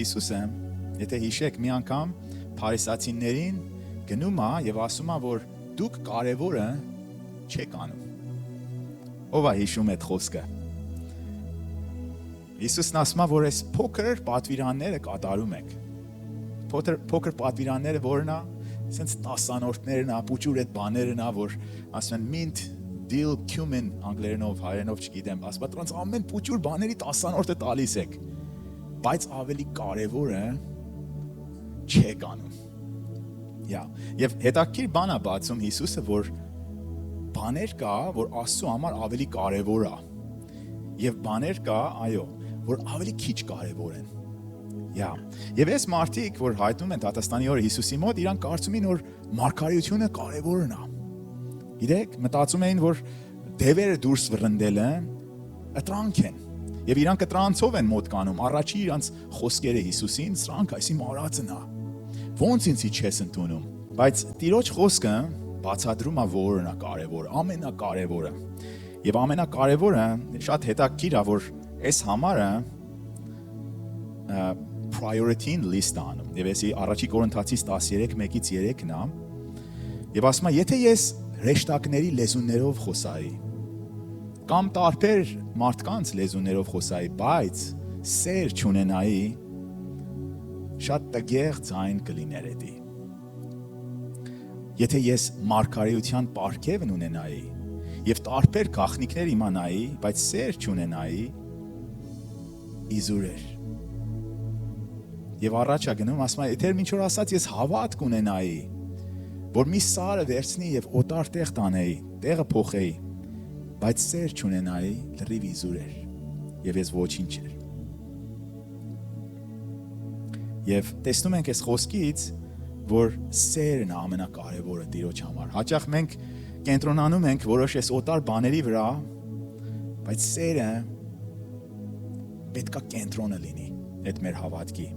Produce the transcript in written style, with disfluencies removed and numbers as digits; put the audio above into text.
Հիսուսը, եթե հիշեք մի անգամ փարիսացիներին գնում է եւ ասում է, որ դուք կարևորը չեք անում։ Ով է հիշում այդ խոսքը։ Հիսուսն ասում է, որ այս փոքր պատվիրանները կատարում եք։ Փոքր պատվիրանները որն է, ասենց 10-անորդներն է, փուճուր այդ բաներն է, որ ասում են mint, dill, cumin անգլերենով, հայերենով չգիտեմ, ասում է դրանց ամեն փուճուր բաների 10-անորդը տալիս եք։ Բայց ավելի կարևորը չեք անում։ Եվ հետաքրքիր բան է բացում Հիսուսը, որ բաներ կա, որ Աստծո համար ավելի կարևոր է։ Եվ բաներ կա, այո, որ ավելի քիչ կարևոր են։ Եվ այս մարդիկ, որ հայտնում են Դատաստանի օրը Հիսուսի մոտ, իրանք կարծում են, որ մարգարեությունը կարևորն է։ Գիտեք, մտածում էին, որ դևերը դուրս վռնդելը ըտրանք են։ Եվ իրանք ըտրանցով են մոտ կանում, առաջի իրանց խոսքերը Հիսուսին, սրանք այսի մարածն է։ Ոնց ինձի չես ընդունում։ Բայց Տիրոջ խոսքը բացատրում է որն է կարևոր, ամենակարևորը։ Եվ ամենակարևորը շատ հետաքրքիր է, որ այս համարը priority-ին list անում։ Եվ էսի առաջի Կորինթացիս 13:1-3-ն է։ Եվ ասում է, եթե ես հրեշտակների լեզուներով խոսայի, կամ տարբեր մարդկանց լեզուներով խոսայի, բայց սեր չունենայի, շատ տգեղ ձայն կլիներ էդի։ Եթե ես մարգարեության պարգևն ունենայի եւ տարբեր գաղտնիքներ իմանայի, բայց սեր չունենայի, իզուր էր։ Եվ առաջ է գնում, ասում է, եթե ինչ որ ասած ես հավատք ունենայի, որ մի սարը վերցնի եւ օտար տեղ տանեի, տեղը փոխեի, բայց սեր չունենայի, լրիվ իզուր էր, եւ ես ոչինչ էր։ Եվ տեսնում ենք այս խոսքից, որ սերն է ամենակարևորը Տիրոջ համար։ Հաճախ մենք կենտրոնանում ենք որոշ այս օտար բաների վրա, բայց սերը պետքա կենտրոնը լինի այդ մեր հավատքի։